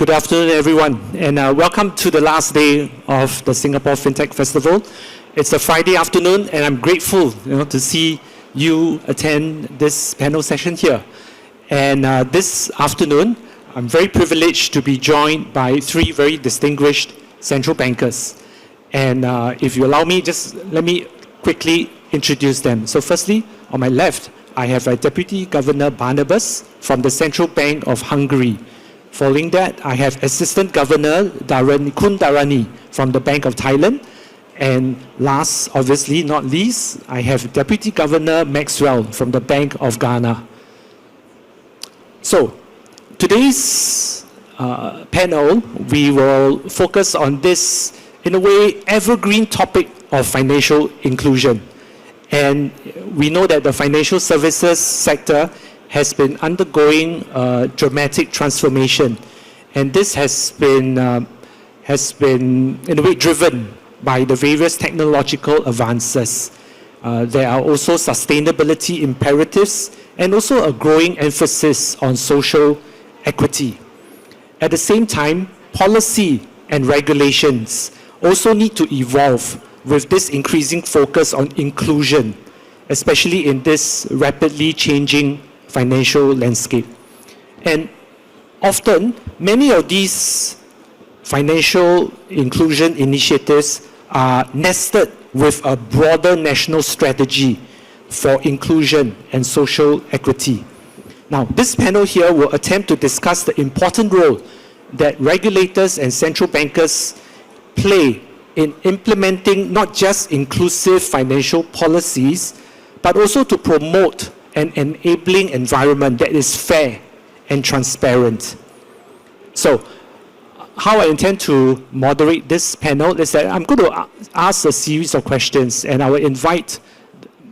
Good afternoon, everyone, and welcome to the last day of the Singapore FinTech Festival. It's a Friday afternoon, and I'm grateful, to see you attend this panel session here. And this afternoon, I'm very privileged to be joined by three very distinguished central bankers. And if you allow me, just let me quickly introduce them. So firstly, on my left, I have Deputy Governor Barnabás from the Central Bank of Hungary. Following that, I have Assistant Governor Daranee from the Bank of Thailand. And last, obviously not least, I have Deputy Governor Maxwell from the Bank of Ghana. So, today's panel, we will focus on this, in a way, evergreen topic of financial inclusion. And we know that the financial services sector has been undergoing dramatic transformation, and this has been in a way driven by the various technological advances. There are also sustainability imperatives and also a growing emphasis on social equity. At the same time, policy and regulations also need to evolve with this increasing focus on inclusion, especially in this rapidly changing financial landscape. And often, many of these financial inclusion initiatives are nested with a broader national strategy for inclusion and social equity. Now, this panel here will attempt to discuss the important role that regulators and central bankers play in implementing not just inclusive financial policies, but also to promote an enabling environment that is fair and transparent. So, how I intend to moderate this panel is that I'm going to ask a series of questions, and I will invite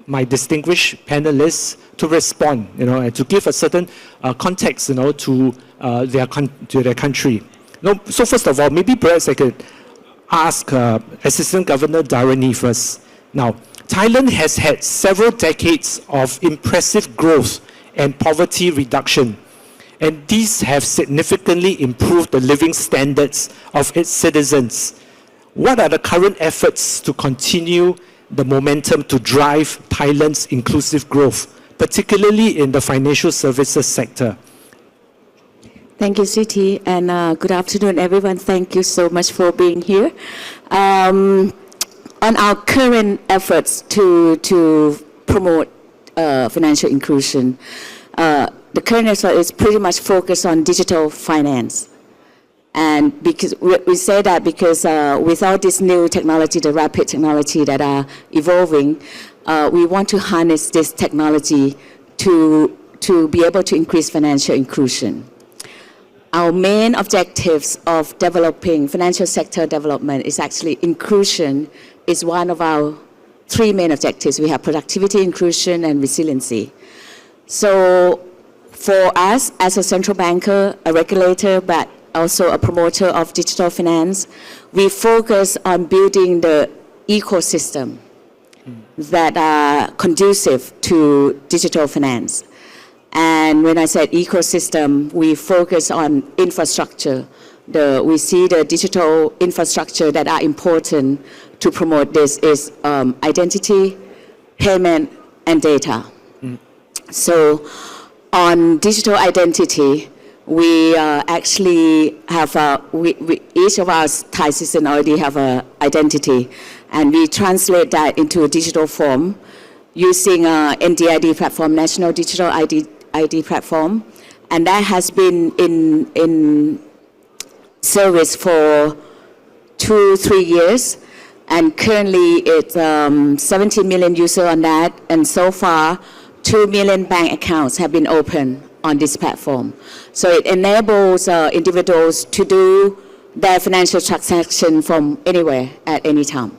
my distinguished panelists to respond, and to give a certain context, to their country. So first of all, maybe perhaps I could ask Assistant Governor Daranee first. Now, Thailand has had several decades of impressive growth and poverty reduction, and these have significantly improved the living standards of its citizens. What are the current efforts to continue the momentum to drive Thailand's inclusive growth, particularly in the financial services sector? Thank you, Siti, and good afternoon, everyone. Thank you so much for being here. On our current efforts to promote financial inclusion, the current effort is pretty much focused on digital finance. And because we say that because without this new technology, the rapid technology that are evolving, we want to harness this technology to be able to increase financial inclusion. Our main objectives of developing financial sector development is actually inclusion is one of our three main objectives. We have productivity, inclusion, and resiliency. So for us, as a central banker, a regulator, but also a promoter of digital finance, we focus on building the ecosystem that are conducive to digital finance. And when I said ecosystem, we focus on infrastructure. We see the digital infrastructure that are important to promote this is identity, payment, and data. So on digital identity, we actually have each of our Thai citizens already have an identity, and we translate that into a digital form using NDID platform, National Digital ID platform, and that has been in service for 2-3 years, and currently it's 17 million users on that, and so far 2 million bank accounts have been opened on this platform. So it enables individuals to do their financial transaction from anywhere at any time.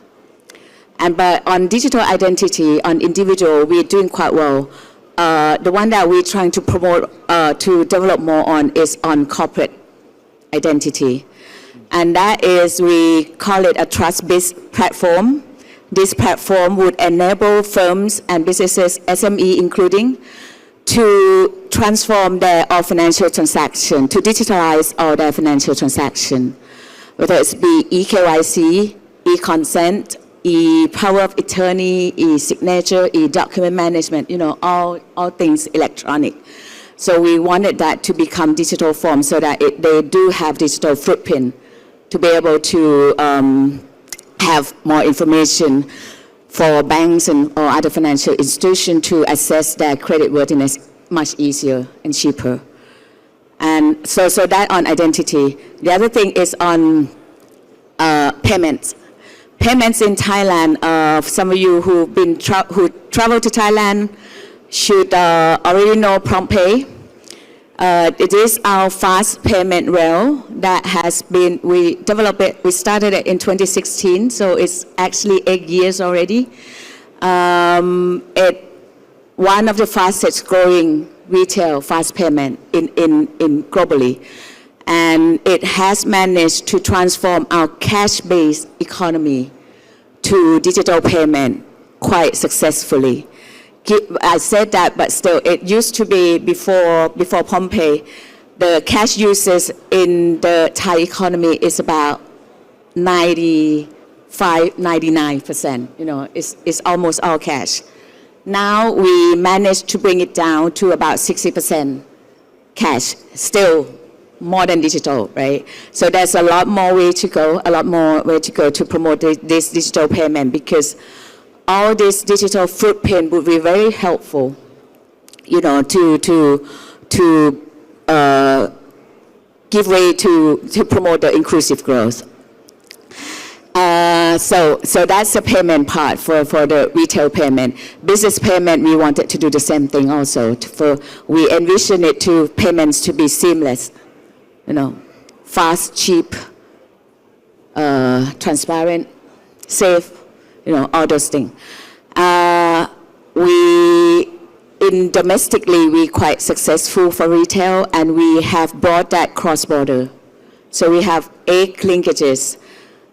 But on digital identity, on individual, we're doing quite well. The one that we're trying to promote, to develop more on is on corporate identity. And that is, we call it a trust-based platform. This platform would enable firms and businesses, SME including, to transform all financial transaction, to digitalize all their financial transaction, whether it's be eKYC, e-consent, e-power of attorney, e-signature, e-document management, all things electronic. So we wanted that to become digital form so that they do have digital footprint to be able to have more information for banks or other financial institutions to assess their creditworthiness much easier and cheaper. And so that on identity. The other thing is on payments. Payments in Thailand, some of you who travel to Thailand should already know PromptPay. It is our fast payment rail that has been, we developed it, we started it in 2016, so it's actually 8 years already. One of the fastest growing retail fast payment in globally. And it has managed to transform our cash-based economy to digital payment quite successfully. I said that, but still, it used to be before PromptPay, the cash uses in the Thai economy is about 99%. It's almost all cash. Now we managed to bring it down to about 60% cash, still more than digital, right? So there's a lot more way to go, to promote this digital payment, because all this digital footprint would be very helpful, to give way to promote the inclusive growth. So that's the payment part for the retail payment. Business payment, we wanted to do the same thing also. We envision it to payments to be seamless, fast, cheap, transparent, safe, all those things. Domestically, we're quite successful for retail, and we have brought that cross-border. So we have 8 linkages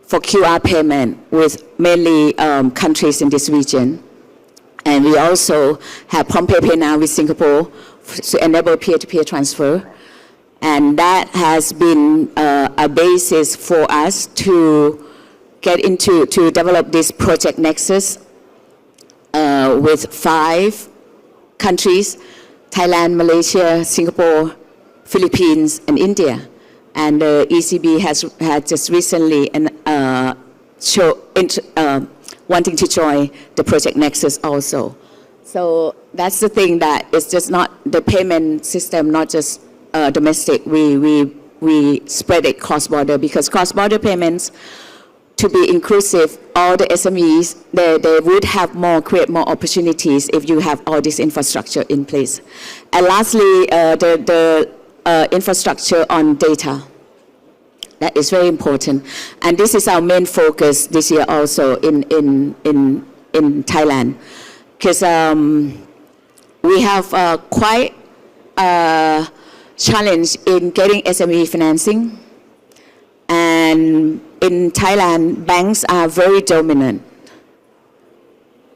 for QR payment with mainly countries in this region. And we also have PromptPay now with Singapore to enable peer-to-peer transfer. And that has been a basis for us to to develop this project Nexus with 5 countries: Thailand, Malaysia, Singapore, Philippines, and India. And the ECB has just recently wanting to join the project Nexus also. So that's the thing, that it's just not the payment system, not just domestic. We spread it cross-border, because cross-border payments, to be inclusive, all the SMEs, they would create more opportunities if you have all this infrastructure in place. And lastly, the infrastructure on data. That is very important. And this is our main focus this year also in Thailand. Because we have quite a challenge in getting SME financing. And in Thailand, banks are very dominant.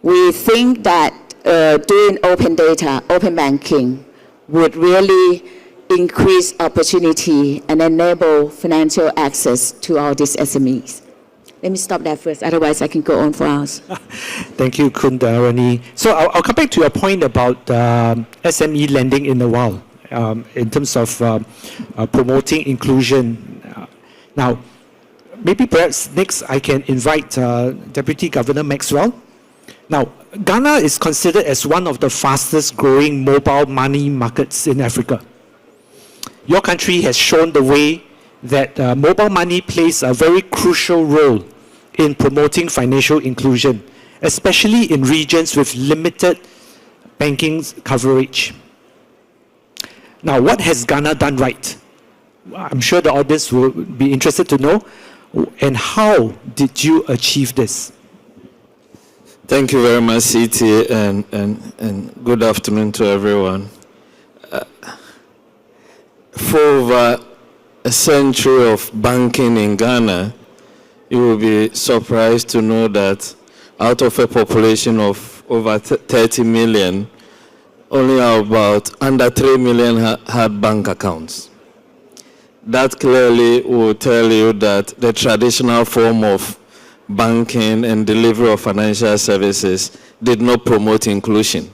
We think that doing open data, open banking, would really increase opportunity and enable financial access to all these SMEs. Let me stop there first, otherwise I can go on for hours. Thank you, Daranee. So I'll come back to your point about SME lending in a while, in terms of promoting inclusion. Now, maybe perhaps next I can invite Deputy Governor Maxwell. Now, Ghana is considered as one of the fastest growing mobile money markets in Africa. Your country has shown the way that mobile money plays a very crucial role in promoting financial inclusion, especially in regions with limited banking coverage. Now, what has Ghana done right? I'm sure the audience will be interested to know. And how did you achieve this? Thank you very much, CT, and good afternoon to everyone. For over a century of banking in Ghana, you will be surprised to know that out of a population of over 30 million, only about under 3 million had bank accounts. That clearly will tell you that the traditional form of banking and delivery of financial services did not promote inclusion.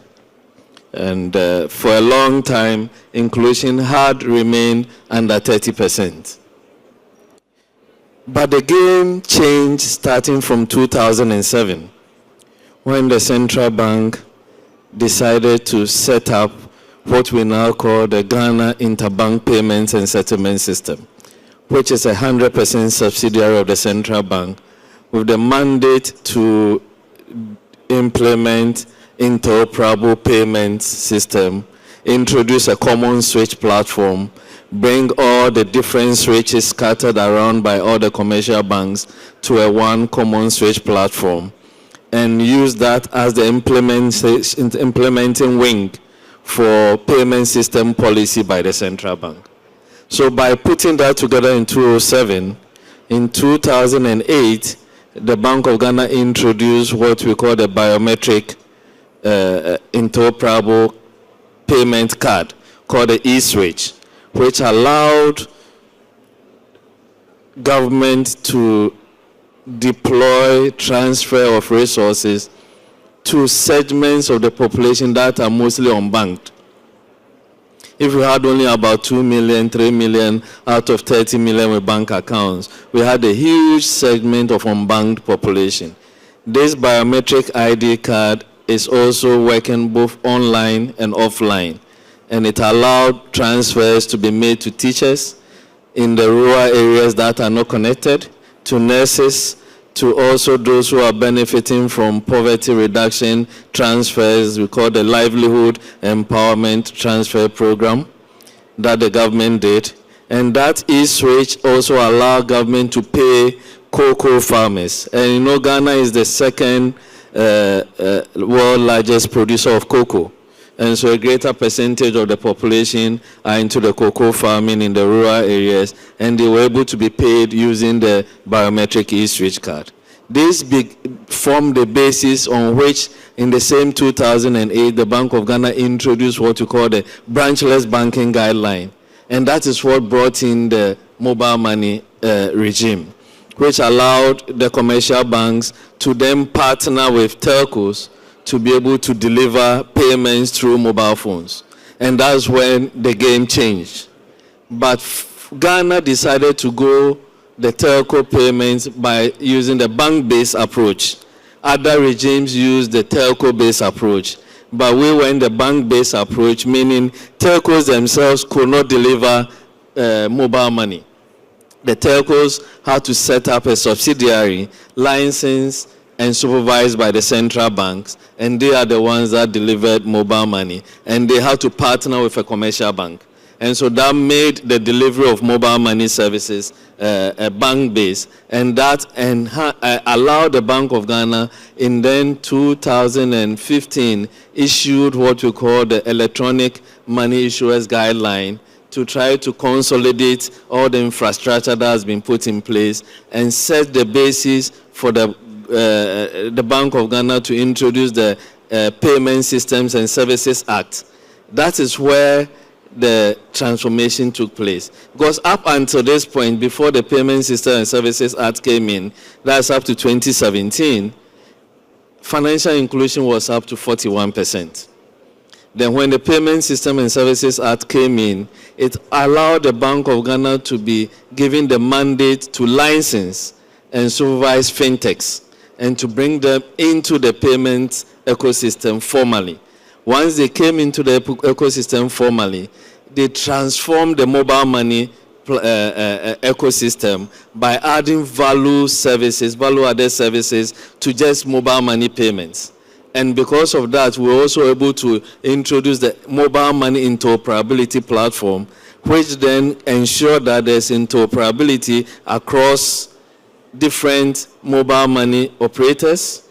And for a long time, inclusion had remained under 30%. But the game changed starting from 2007, when the central bank decided to set up what we now call the Ghana Interbank Payments and Settlement System, which is 100% subsidiary of the central bank, with the mandate to implement interoperable payment system, introduce a common switch platform, bring all the different switches scattered around by all the commercial banks to a one common switch platform, and use that as the implementing wing for payment system policy by the central bank. So by putting that together in 2007, in 2008, the Bank of Ghana introduced what we call the biometric interoperable payment card, called the e-switch, which allowed government to deploy transfer of resources to segments of the population that are mostly unbanked. If we had only about 2 million, 3 million out of 30 million with bank accounts, we had a huge segment of unbanked population. This biometric ID card is also working both online and offline, and it allowed transfers to be made to teachers in the rural areas that are not connected, to nurses, to also those who are benefiting from poverty reduction transfers. We call the Livelihood Empowerment Transfer Program that the government did. And that e-switch also allowed government to pay cocoa farmers. And you know, Ghana is the second world largest producer of cocoa. And so a greater percentage of the population are into the cocoa farming in the rural areas, and they were able to be paid using the biometric e-switch card. This formed the basis on which, in the same 2008, the Bank of Ghana introduced what we call the branchless banking guideline. And that is what brought in the mobile money regime, which allowed the commercial banks to then partner with telcos to be able to deliver payments through mobile phones. And that's when the game changed. But Ghana decided to go the telco payments by using the bank-based approach. Other regimes used the telco-based approach. But we went the bank-based approach, meaning telcos themselves could not deliver mobile money. The telcos had to set up a subsidiary, licensed and supervised by the central banks, and they are the ones that delivered mobile money, and they had to partner with a commercial bank. And so that made the delivery of mobile money services bank-based, and that allowed the Bank of Ghana in then 2015 issued what we call the Electronic Money Issuers Guideline to try to consolidate all the infrastructure that has been put in place and set the basis for the Bank of Ghana to introduce the Payment Systems and Services Act. That is where the transformation took place. Because up until this point, before the Payment Systems and Services Act came in, that's up to 2017, financial inclusion was up to 41%. Then when the Payment System and Services Act came in, it allowed the Bank of Ghana to be given the mandate to license and supervise fintechs and to bring them into the payment ecosystem formally. Once they came into the ecosystem formally, they transformed the mobile money ecosystem by adding value-added services to just mobile money payments. And because of that, we're also able to introduce the mobile money interoperability platform, which then ensured that there's interoperability across different mobile money operators,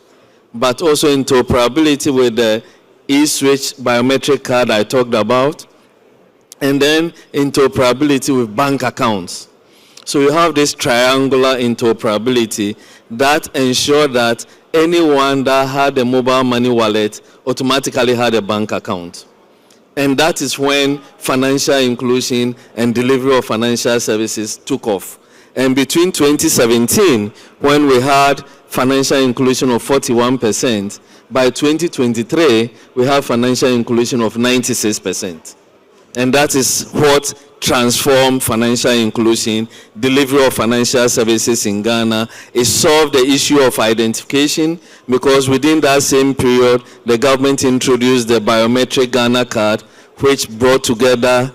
but also interoperability with the e-switch biometric card I talked about, and then interoperability with bank accounts. So you have this triangular interoperability that ensured that anyone that had a mobile money wallet automatically had a bank account. And that is when financial inclusion and delivery of financial services took off. And between 2017, when we had financial inclusion of 41%, by 2023, we have financial inclusion of 96%. And that is what transformed financial inclusion, delivery of financial services in Ghana. It solved the issue of identification, because within that same period, the government introduced the biometric Ghana card, which brought together,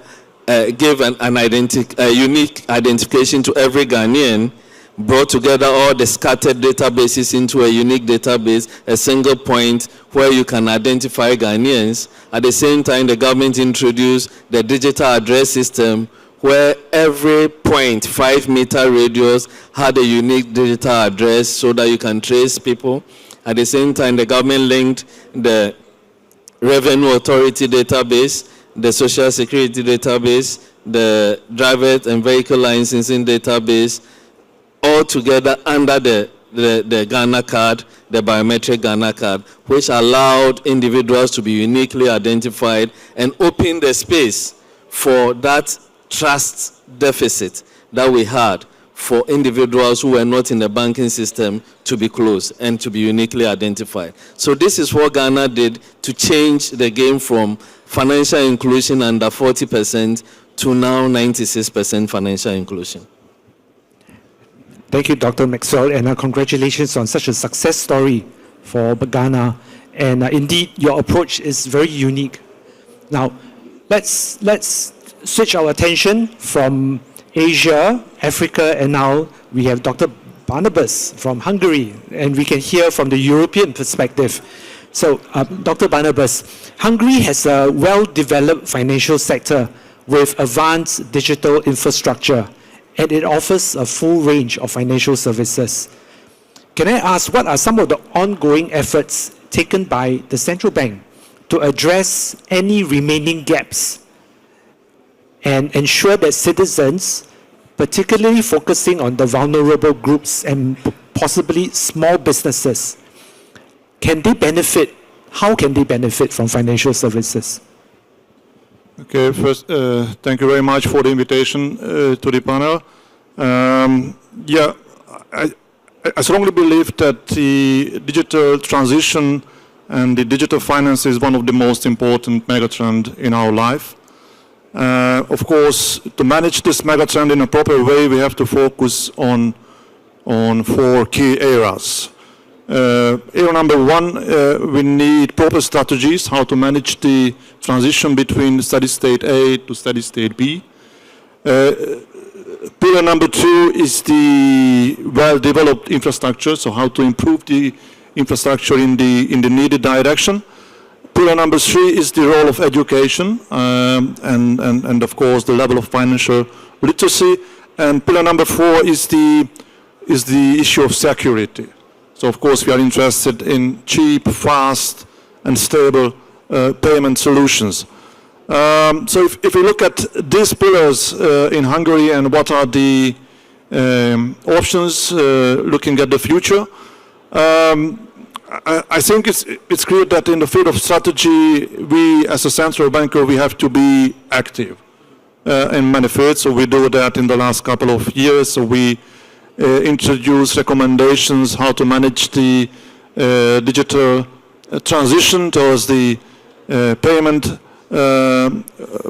gave a unique identification to every Ghanaian, brought together all the scattered databases into a unique database, a single point where you can identify Ghanaians. At the same time, the government introduced the digital address system, where every point, 5-meter radius, had a unique digital address so that you can trace people. At the same time, the government linked the Revenue Authority database, the Social Security database, the driver and vehicle licensing database, all together under the Ghana card, the biometric Ghana card, which allowed individuals to be uniquely identified and opened the space for that trust deficit that we had for individuals who were not in the banking system to be closed and to be uniquely identified. So this is what Ghana did to change the game from financial inclusion under 40% to now 96% financial inclusion. Thank you, Dr. Maxwell, and congratulations on such a success story for Ghana. And indeed, your approach is very unique. Now, let's switch our attention from Asia, Africa, and now we have Dr. Barnabás from Hungary, and we can hear from the European perspective. So, Dr. Barnabás, Hungary has a well-developed financial sector with advanced digital infrastructure, and it offers a full range of financial services. Can I ask, what are some of the ongoing efforts taken by the central bank to address any remaining gaps and ensure that citizens, particularly focusing on the vulnerable groups and possibly small businesses, can they benefit? How can they benefit from financial services? Okay, first, thank you very much for the invitation to the panel. I strongly believe that the digital transition and the digital finance is one of the most important megatrends in our life. Of course, to manage this megatrend in a proper way, we have to focus on 4 key areas. Area number 1, we need proper strategies how to manage the transition between steady state A to steady state B. Pillar number 2 is the well-developed infrastructure, so how to improve the infrastructure in the needed direction. Pillar number 3 is the role of education and of course the level of financial literacy. And pillar number 4 is the issue of security. So of course we are interested in cheap, fast and stable payment solutions. So if we look at these pillars in Hungary and what are the options looking at the future, I think it's clear that in the field of strategy, we as a central banker, we have to be active in many fields. So we do that in the last couple of years. So we introduce recommendations how to manage the digital transition towards the payment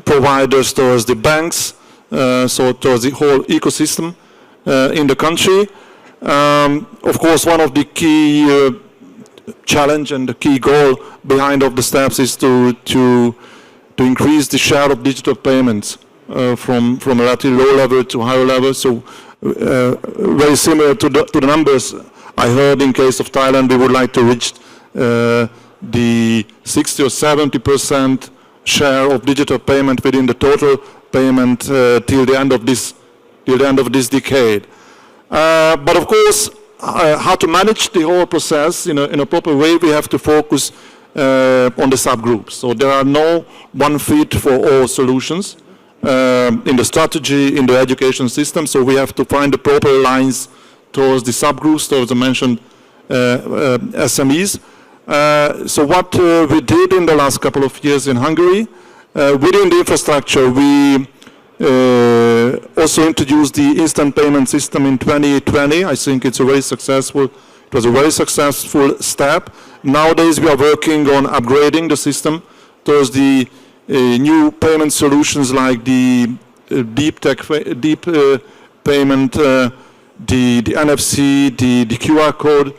providers, towards the banks, so towards the whole ecosystem in the country. Of course, one of the key challenge and the key goal behind of the steps is to increase the share of digital payments from a relatively low level to higher level. So very similar to the numbers I heard in case of Thailand, we would like to reach the 60 or 70% share of digital payment within the total payment till the end of this decade. But of course, how to manage the whole process in a proper way, we have to focus on the subgroups. So there are no one fit for all solutions in the strategy, in the education system. So we have to find the proper lines towards the subgroups, towards the mentioned SMEs. So what we did in the last couple of years in Hungary, Within the infrastructure, we also introduced the instant payment system in 2020. I think it was a very successful step. Nowadays, we are working on upgrading the system towards the new payment solutions like the deep payment, the NFC, the QR code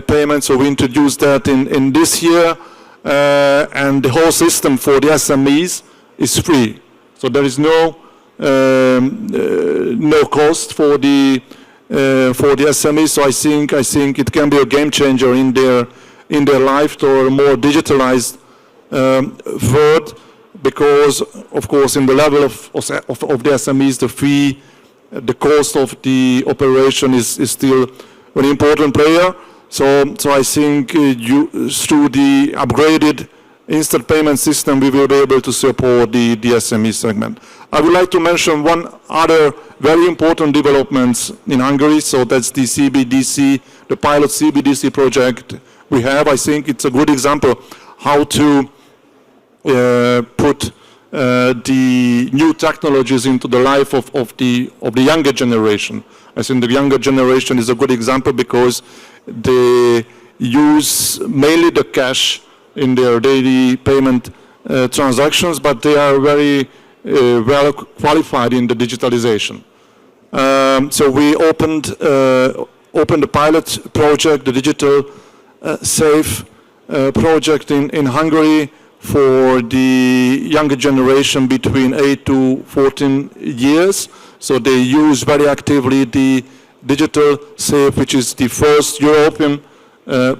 payment. So we introduced that in this year, and the whole system for the SMEs is free. So there is no cost for the SMEs. So I think it can be a game changer in their life to a more digitalized world, because of course in the level of the SMEs, the cost of the operation is still an very important player. So I think through the upgraded instant payment system, we will be able to support the SME segment. I would like to mention one other very important development in Hungary. So that's the CBDC, the pilot CBDC project we have. I think it's a good example how to put the new technologies into the life of the younger generation. I think the younger generation is a good example because they use mainly the cash in their daily payment transactions, but they are very well qualified in the digitalization. So we opened the pilot project, the digital safe project in Hungary for the younger generation between 8 to 14 years. So they use very actively the digital safe, which is the first European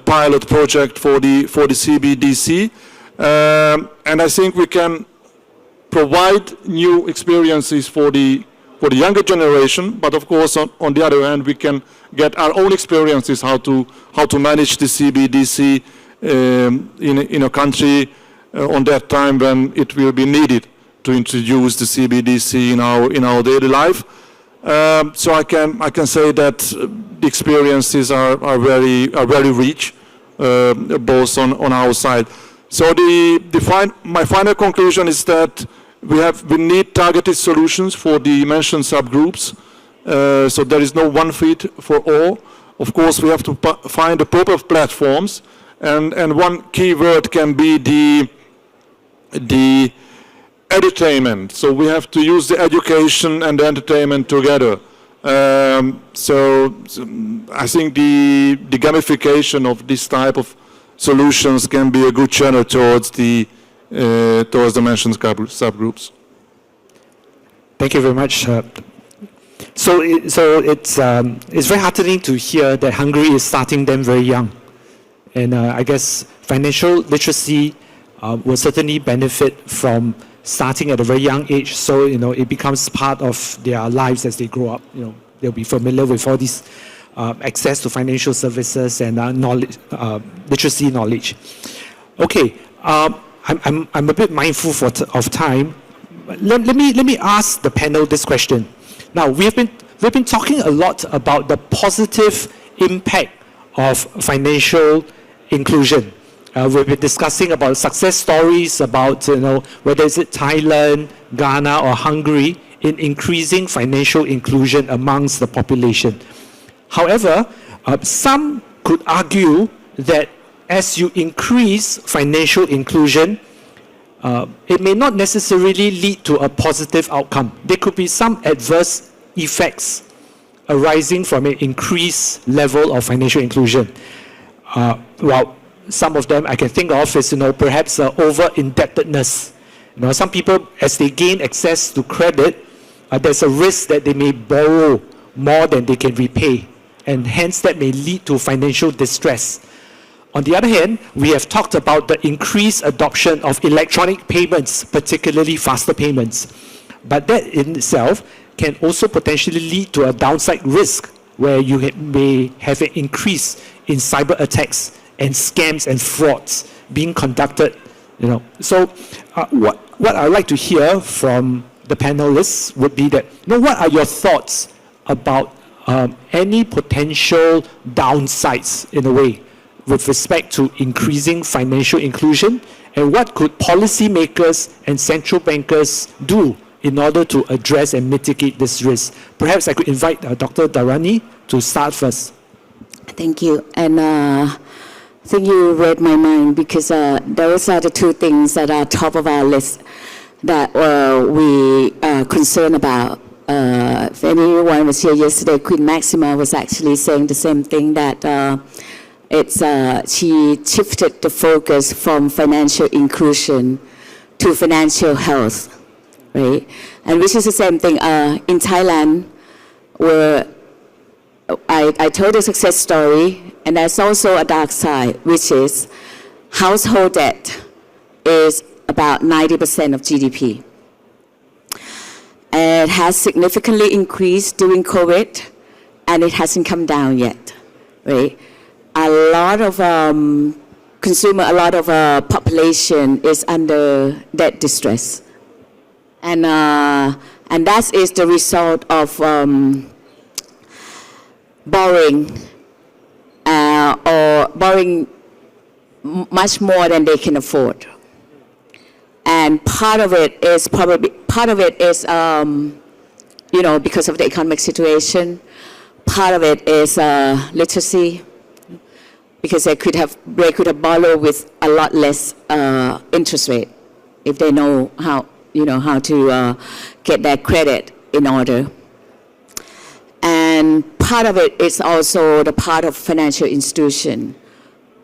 pilot project for the CBDC. And I think we can provide new experiences for the younger generation, but of course on the other hand we can get our own experiences how to manage the CBDC in a country on that time when it will be needed to introduce the CBDC in our daily life. So I can say that the experiences are very rich, both on our side. So my final conclusion is that we need targeted solutions for the mentioned subgroups. So there is no one fit for all. Of course, we have to find the proper platforms, and one key word can be the edutainment. So we have to use the education and the entertainment together. So I think the gamification of this type of solutions can be a good channel towards the mentioned subgroups. Thank you very much. So it's very heartening to hear that Hungary is starting them very young, and I guess financial literacy will certainly benefit from starting at a very young age. So it becomes part of their lives as they grow up. They'll be familiar with all these access to financial services and knowledge, literacy knowledge. Okay, I'm a bit mindful of time. Let me ask the panel this question. Now we've been talking a lot about the positive impact of financial inclusion. We've been discussing about success stories about whether it's Thailand, Ghana, or Hungary in increasing financial inclusion amongst the population. However, some could argue that as you increase financial inclusion, it may not necessarily lead to a positive outcome. There could be some adverse effects arising from an increased level of financial inclusion. Well, some of them I can think of is, perhaps over-indebtedness. Some people, as they gain access to credit, there's a risk that they may borrow more than they can repay, and hence that may lead to financial distress. On the other hand, we have talked about the increased adoption of electronic payments, particularly faster payments. But that in itself can also potentially lead to a downside risk, where you may have an increase in cyber attacks and scams and frauds being conducted. So what I'd like to hear from the panelists would be that, what are your thoughts about any potential downsides, in a way, with respect to increasing financial inclusion, And what could policymakers and central bankers do in order to address and mitigate this risk? Perhaps I could invite Dr. Daranee to start first. Thank you. And I think you read my mind, because those are the two things that are top of our list that we are concerned about. If anyone was here yesterday, Queen Maxima was actually saying the same thing, that she shifted the focus from financial inclusion to financial health, right? And which is the same thing in Thailand, where I told a success story, and there's also a dark side, which is household debt is about 90% of GDP. And it has significantly increased during COVID, and it hasn't come down yet, right? A lot of population is under debt distress. And that is the result of borrowing much more than they can afford. And part of it is because of the economic situation. Part of it is literacy, because they could have borrowed with a lot less interest rate if they know how to get their credit in order. And part of it is also the part of financial institution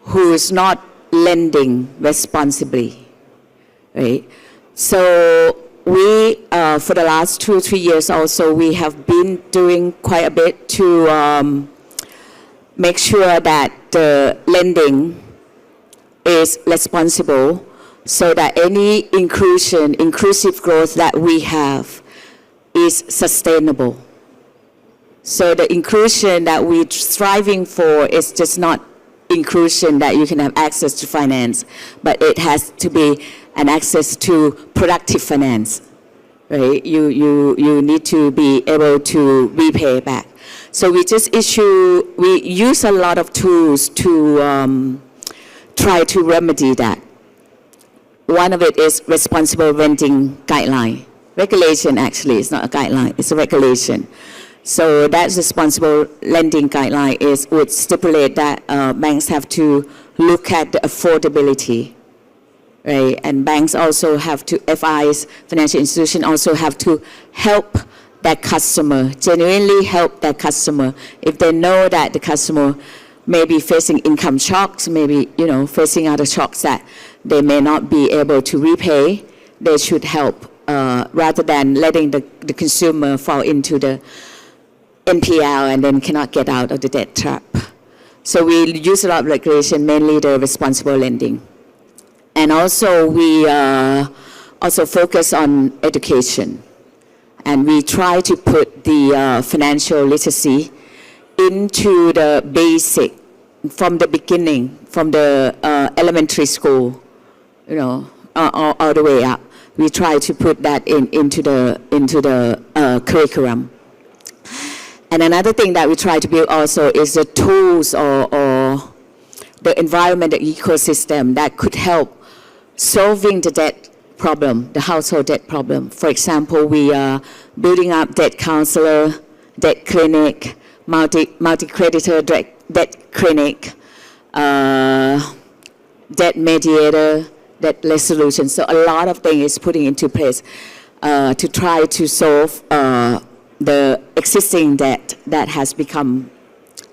who is not lending responsibly, right? So we, for the last 2 or 3 years also, we have been doing quite a bit to make sure that the lending is responsible, so that any inclusive growth that we have is sustainable. So the inclusion that we're striving for is just not inclusion that you can have access to finance, but it has to be an access to productive finance, right? You need to be able to repay back. So we use a lot of tools to try to remedy that. One of it is responsible lending guideline. Regulation, actually, it's not a guideline, it's a regulation. So that responsible lending guideline would stipulate that banks have to look at the affordability, right? And banks also have to, FIs, financial institutions also have to help that customer, genuinely help that customer. If they know that the customer may be facing income shocks, maybe facing other shocks that they may not be able to repay, they should help rather than letting the consumer fall into the NPL and then cannot get out of the debt trap. So we use a lot of regulation, mainly the responsible lending. And also we also focus on education. And we try to put the financial literacy into the basic, from the beginning, from the elementary school, all the way up. We try to put that into the curriculum. And another thing that we try to build also is the tools or the environment, the ecosystem that could help solving the debt problem, the household debt problem. For example, we are building up debt counselor, debt clinic, multi-creditor debt clinic, debt mediator, debt resolution. So a lot of things is putting into place to try to solve the existing debt that has become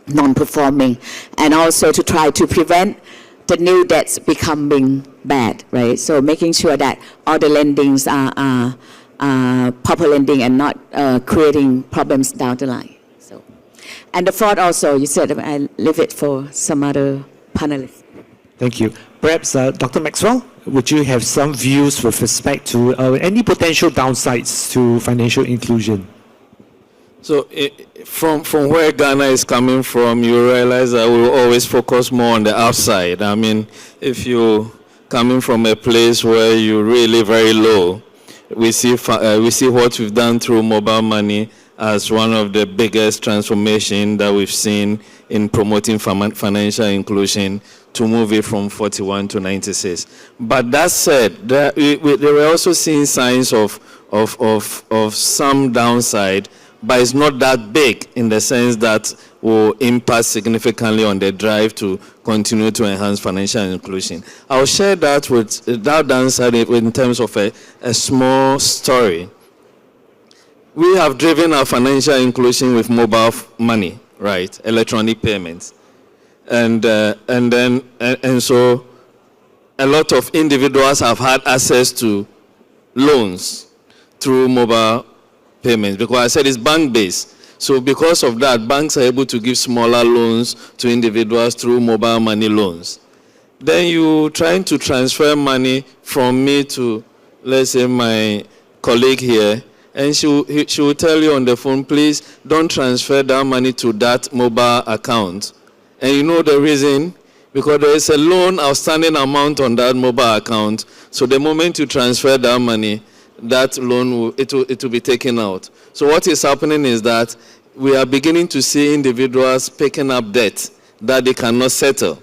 non-performing, and also to try to prevent the new debts becoming bad, right? So making sure that all the lendings are proper lending and not creating problems down the line. So, and the fourth also, you said, I leave it for some other panelists. Thank you. Perhaps Dr. Maxwell, would you have some views with respect to any potential downsides to financial inclusion? So from where Ghana is coming from, you realize that we will always focus more on the outside. I mean, if you're coming from a place where you're really very low, we see what we've done through mobile money as one of the biggest transformation that we've seen in promoting financial inclusion to move it from 41 to 96. But that said, they were also seeing signs of some downside, but it's not that big in the sense that will impact significantly on the drive to continue to enhance financial inclusion. I'll share that with that downside in terms of a small story. We have driven our financial inclusion with mobile money, right? Electronic payments. And so a lot of individuals have had access to loans through mobile payments, because I said it's bank-based. So because of that, banks are able to give smaller loans to individuals through mobile money loans. Then you trying to transfer money from me to, let's say, my colleague here, and she will tell you on the phone, please don't transfer that money to that mobile account. And you know the reason? Because there is a loan outstanding amount on that mobile account. So the moment you transfer that money, that loan will be taken out. So what is happening is that we are beginning to see individuals picking up debt that they cannot settle.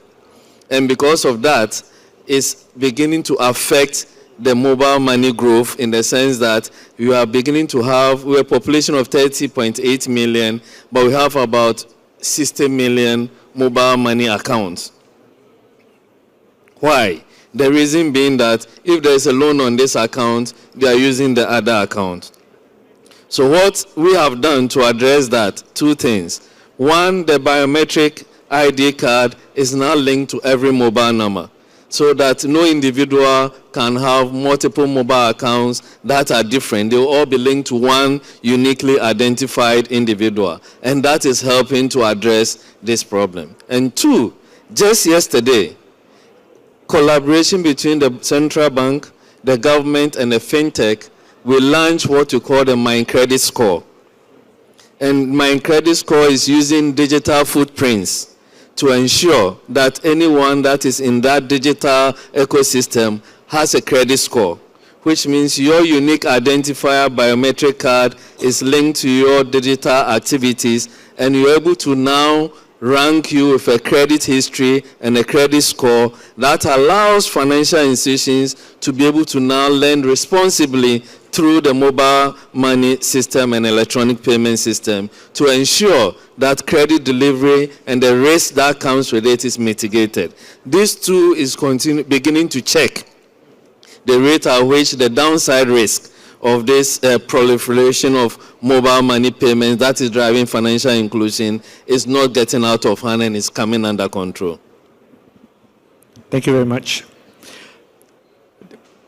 And because of that, it's beginning to affect the mobile money growth, in the sense that we are beginning to have, we're a population of 30.8 million, but we have about 60 million mobile money accounts. Why? The reason being that if there is a loan on this account, they are using the other account. So what we have done to address that, two things. One, the biometric ID card is now linked to every mobile number, so that no individual can have multiple mobile accounts that are different. They will all be linked to one uniquely identified individual. And that is helping to address this problem. And two, just yesterday, collaboration between the central bank, the government, and the fintech, we launched what we call the My Credit Score. And My Credit Score is using digital footprints to ensure that anyone that is in that digital ecosystem has a credit score, which means your unique identifier biometric card is linked to your digital activities, and you're able to now rank you with a credit history and a credit score that allows financial institutions to be able to now lend responsibly through the mobile money system and electronic payment system to ensure that credit delivery and the risk that comes with it is mitigated. This too is beginning to check the rate at which the downside risk of this proliferation of mobile money payments that is driving financial inclusion is not getting out of hand and is coming under control. Thank you very much.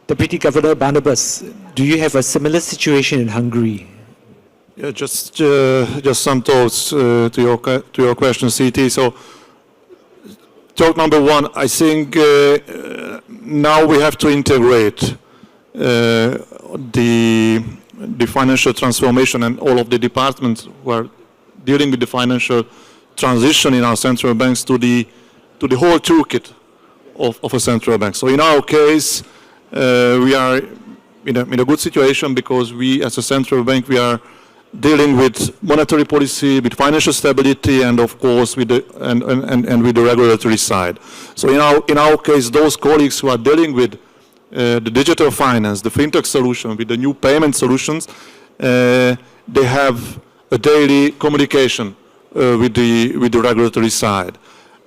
Deputy Governor Barnabás, do you have a similar situation in Hungary? Yeah, just some thoughts to your question, CT. So, thought number one, I think now we have to integrate the financial transformation, and all of the departments who are dealing with the financial transition in our central banks to the whole toolkit of a central bank. So in our case, we are in a good situation because we, as a central bank, we are dealing with monetary policy, with financial stability, and of course with the with the regulatory side. So in our case, those colleagues who are dealing with the digital finance, the fintech solution, with the new payment solutions, they have a daily communication with the regulatory side.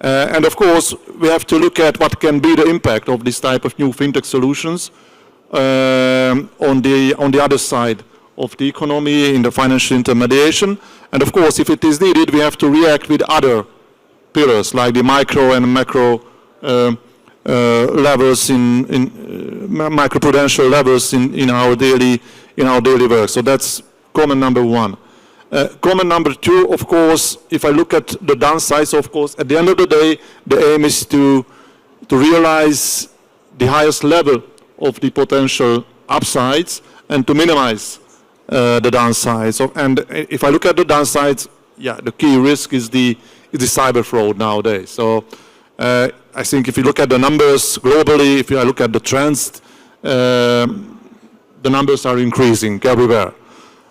And of course, we have to look at what can be the impact of this type of new fintech solutions on the other side of the economy, in the financial intermediation. And of course, if it is needed, we have to react with other pillars like the micro and macro levels in macroprudential levels in our daily work. So that's comment number one. Comment number two, of course, if I look at the downsides, of course, at the end of the day, the aim is to realize the highest level of the potential upsides and to minimize the downsides. And if I look at the downsides, yeah, the key risk is the cyber fraud nowadays. So I think if you look at the numbers globally, if I look at the trends, the numbers are increasing everywhere.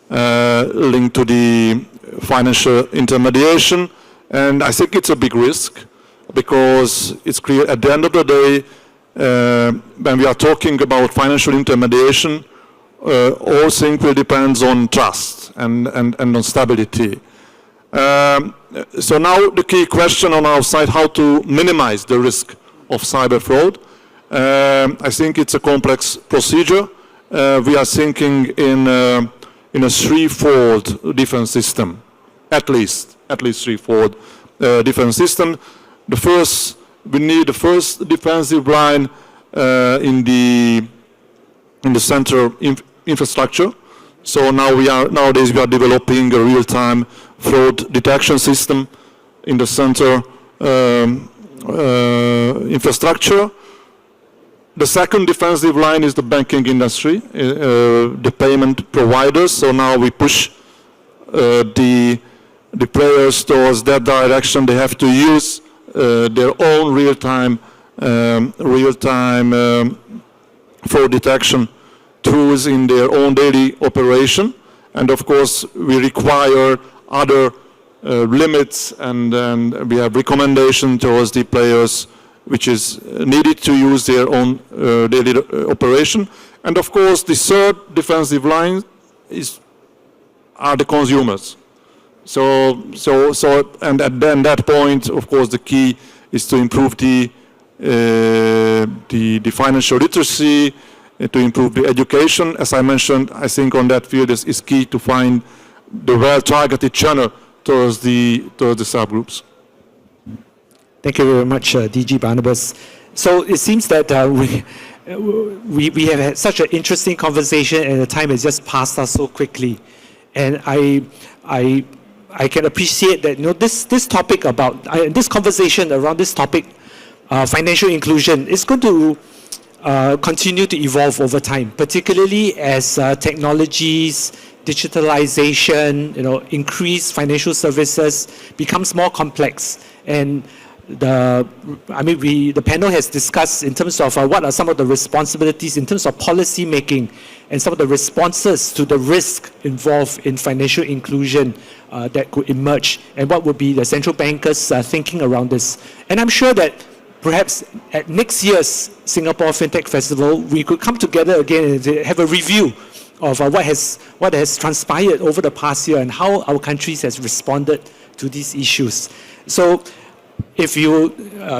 linked to the financial intermediation. And I think it's a big risk because it's clear at the end of the day, when we are talking about financial intermediation, all things will depend on trust and on stability. So now the key question on our side, how to minimize the risk of cyber fraud. I think it's a complex procedure. We are thinking in a threefold defense system, at least threefold defense system. We need the first defensive line in the center infrastructure. So nowadays we are developing a real-time fraud detection system in the center infrastructure. The second defensive line is the banking industry, the payment providers. So now we push the players towards that direction. They have to use their own real-time fraud detection tools in their own daily operation. And of course, we require other limits, and we have recommendation towards the players which is needed to use their own daily operation. And of course, the third defensive line are the consumers. And at then that point, of course, the key is to improve the financial literacy, to improve the education. As I mentioned, I think on that field is key to find the well-targeted channel towards the subgroups. Thank you very much, DG Barnabás. So it seems that we have had such an interesting conversation, and the time has just passed us so quickly. And I can appreciate that this topic about this conversation around this topic, financial inclusion, is going to continue to evolve over time, particularly as technologies, digitalization, increased financial services becomes more complex. And the panel has discussed in terms of what are some of the responsibilities in terms of policy making and some of the responses to the risk involved in financial inclusion that could emerge, and what would be the central bankers' thinking around this. And I'm sure that perhaps at next year's Singapore FinTech Festival, we could come together again and have a review of what has transpired over the past year and how our countries has responded to these issues. So if you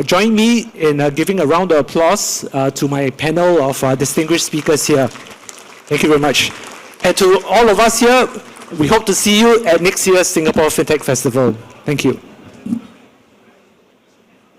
join me in giving a round of applause to my panel of distinguished speakers here. Thank you very much. And to all of us here, we hope to see you at next year's Singapore FinTech Festival. Thank you.